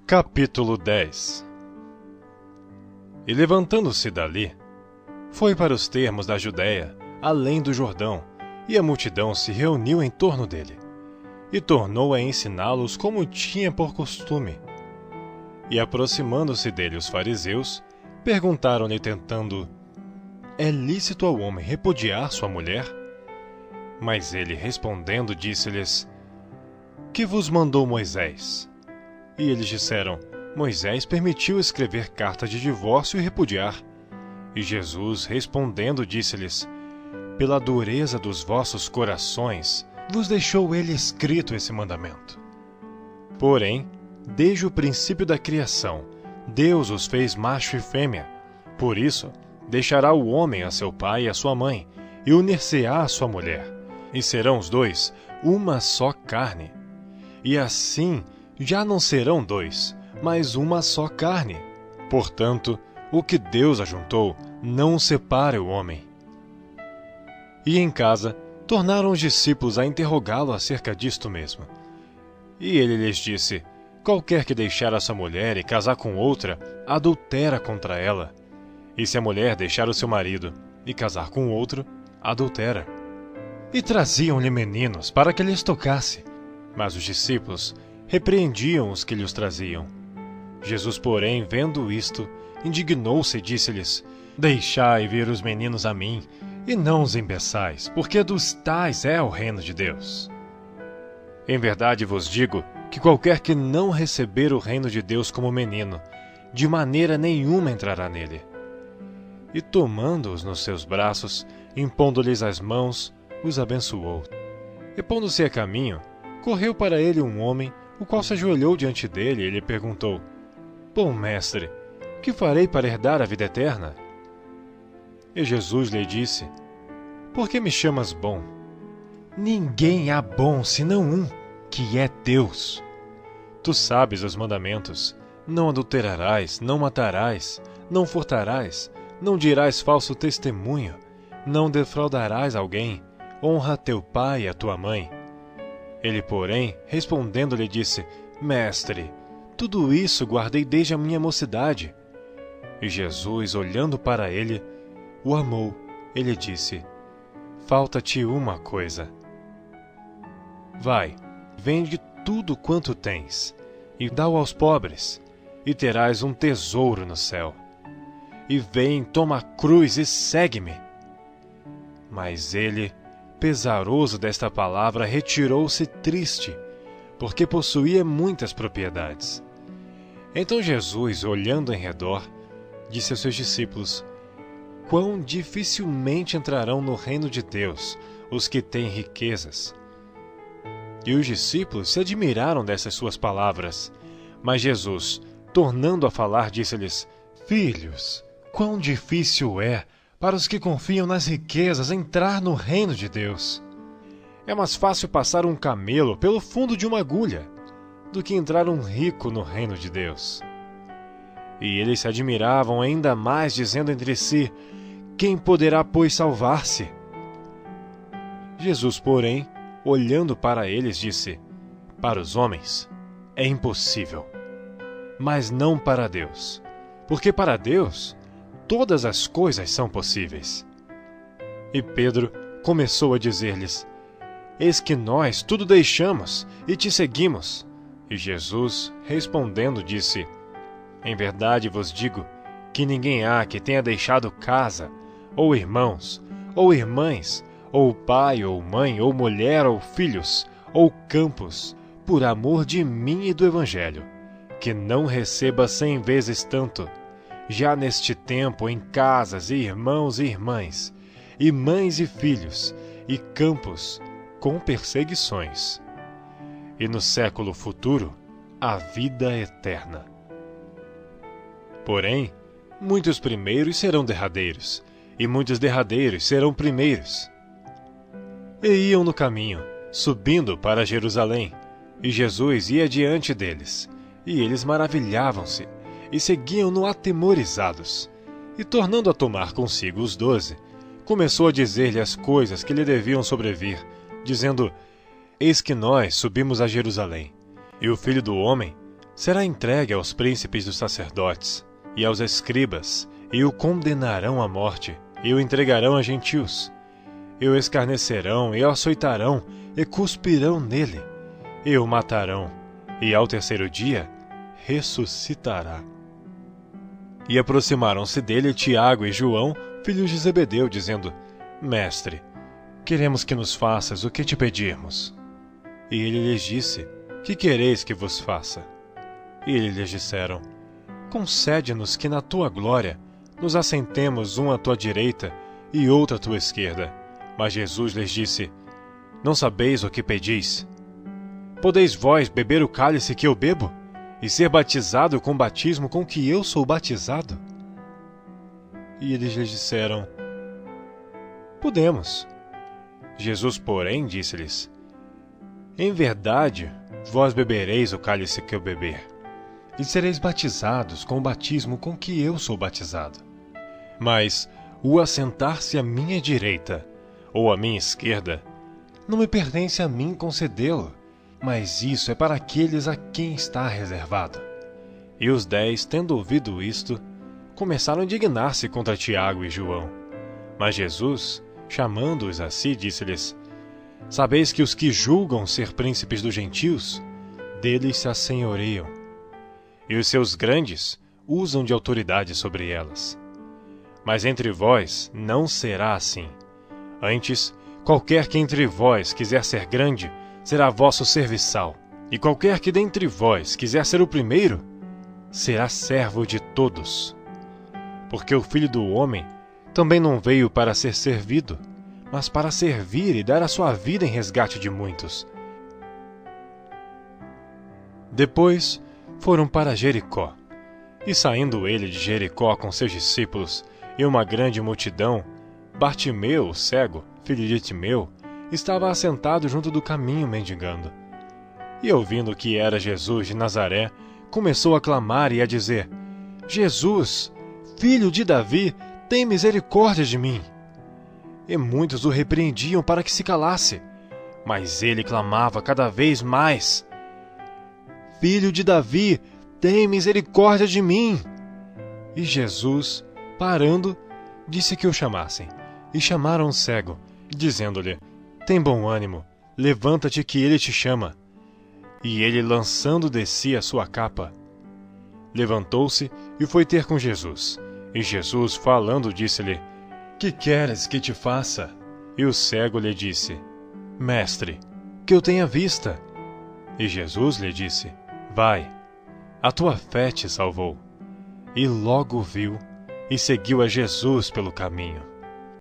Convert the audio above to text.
Capítulo 10. E levantando-se dali, foi para os termos da Judéia, além do Jordão, e a multidão se reuniu em torno dele, e tornou a ensiná-los como tinha por costume. E aproximando-se dele os fariseus, perguntaram-lhe tentando: É lícito ao homem repudiar sua mulher? Mas ele respondendo disse-lhes: Que vos mandou Moisés? E eles disseram: Moisés permitiu escrever carta de divórcio e repudiar. E Jesus respondendo disse-lhes: Pela dureza dos vossos corações vos deixou ele escrito esse mandamento. Porém, desde o princípio da criação, Deus os fez macho e fêmea. Por isso, deixará o homem a seu pai e a sua mãe, e unir-se-á à sua mulher, e serão os dois uma só carne. E assim já não serão dois, mas uma só carne. Portanto, o que Deus ajuntou, não separe o homem. E em casa, tornaram os discípulos a interrogá-lo acerca disto mesmo. E ele lhes disse: Qualquer que deixar a sua mulher e casar com outra, adultera contra ela. E se a mulher deixar o seu marido e casar com outro, adultera. E traziam-lhe meninos para que lhes tocasse. Mas os discípulos repreendiam os que lhes traziam. Jesus, porém, vendo isto, indignou-se e disse-lhes: Deixai vir os meninos a mim, e não os embeçais, porque dos tais é o reino de Deus. Em verdade vos digo que qualquer que não receber o reino de Deus como menino, de maneira nenhuma entrará nele. E tomando-os nos seus braços, impondo-lhes as mãos, os abençoou. E pondo-se a caminho, correu para ele um homem, o qual se ajoelhou diante dele e lhe perguntou: Bom mestre, que farei para herdar a vida eterna? E Jesus lhe disse: Por que me chamas bom? Ninguém há bom senão um, que é Deus. Tu sabes os mandamentos: não adulterarás, não matarás, não furtarás, não dirás falso testemunho, não defraudarás alguém, honra teu pai e a tua mãe. Ele, porém, respondendo-lhe, disse: Mestre, tudo isso guardei desde a minha mocidade. E Jesus, olhando para ele, o amou. Ele disse: Falta-te uma coisa. Vai, vende tudo quanto tens, e dá-o aos pobres, e terás um tesouro no céu. E vem, toma a cruz e segue-me. Mas ele, pesaroso desta palavra, retirou-se triste, porque possuía muitas propriedades. Então Jesus, olhando em redor, disse aos seus discípulos: Quão dificilmente entrarão no reino de Deus os que têm riquezas. E os discípulos se admiraram dessas suas palavras. Mas Jesus, tornando a falar, disse-lhes: Filhos, quão difícil é para os que confiam nas riquezas entrar no reino de Deus. É mais fácil passar um camelo pelo fundo de uma agulha do que entrar um rico no reino de Deus. E eles se admiravam ainda mais, dizendo entre si: Quem poderá, pois, salvar-se? Jesus, porém, olhando para eles, disse: Para os homens é impossível, mas não para Deus, porque para Deus todas as coisas são possíveis. E Pedro começou a dizer-lhes: Eis que nós tudo deixamos e te seguimos. E Jesus, respondendo, disse: Em verdade vos digo que ninguém há que tenha deixado casa, ou irmãos, ou irmãs, ou pai, ou mãe, ou mulher, ou filhos, ou campos, por amor de mim e do Evangelho, que não receba 100 vezes tanto, já neste tempo em casas e irmãos e irmãs, e mães e filhos, e campos, com perseguições. E no século futuro, a vida eterna. Porém, muitos primeiros serão derradeiros, e muitos derradeiros serão primeiros. E iam no caminho, subindo para Jerusalém, e Jesus ia diante deles, e eles maravilhavam-se, e seguiam-no atemorizados. E tornando a tomar consigo os 12, começou a dizer-lhe as coisas que lhe deviam sobrevir, dizendo: Eis que nós subimos a Jerusalém, e o Filho do Homem será entregue aos príncipes dos sacerdotes e aos escribas, e o condenarão à morte, e o entregarão a gentios. E o escarnecerão, e o açoitarão, e cuspirão nele, e o matarão, e ao terceiro dia ressuscitará. E aproximaram-se dele Tiago e João, filhos de Zebedeu, dizendo: Mestre, queremos que nos faças o que te pedirmos. E ele lhes disse: Que quereis que vos faça? E eles lhes disseram: Concede-nos que na tua glória nos assentemos um à tua direita e outro à tua esquerda. Mas Jesus lhes disse: Não sabeis o que pedis? Podeis vós beber o cálice que eu bebo, e ser batizado com o batismo com que eu sou batizado? E eles lhes disseram: Podemos. Jesus, porém, disse-lhes: Em verdade, vós bebereis o cálice que eu beber, e sereis batizados com o batismo com que eu sou batizado. Mas o assentar-se à minha direita ou à minha esquerda não me pertence a mim concedê-lo, mas isso é para aqueles a quem está reservado. E os 10, tendo ouvido isto, começaram a indignar-se contra Tiago e João. Mas Jesus, chamando-os a si, disse-lhes: Sabeis que os que julgam ser príncipes dos gentios, deles se assenhoreiam, e os seus grandes usam de autoridade sobre elas. Mas entre vós não será assim. Antes, qualquer que entre vós quiser ser grande, será vosso serviçal, e qualquer que dentre vós quiser ser o primeiro, será servo de todos. Porque o Filho do Homem também não veio para ser servido, mas para servir e dar a sua vida em resgate de muitos. Depois foram para Jericó. E saindo ele de Jericó com seus discípulos e uma grande multidão, Bartimeu, o cego, filho de Timeu, estava assentado junto do caminho mendigando. E ouvindo que era Jesus de Nazaré, começou a clamar e a dizer: Jesus, filho de Davi, tem misericórdia de mim. E muitos o repreendiam para que se calasse, mas ele clamava cada vez mais: Filho de Davi, tem misericórdia de mim. E Jesus, parando, disse que o chamassem. E chamaram o cego, dizendo-lhe: Tem bom ânimo, levanta-te que ele te chama. E ele, lançando de si a sua capa, levantou-se e foi ter com Jesus. E Jesus, falando, disse-lhe: Que queres que te faça? E o cego lhe disse: Mestre, que eu tenha vista. E Jesus lhe disse: Vai, a tua fé te salvou. E logo viu e seguiu a Jesus pelo caminho.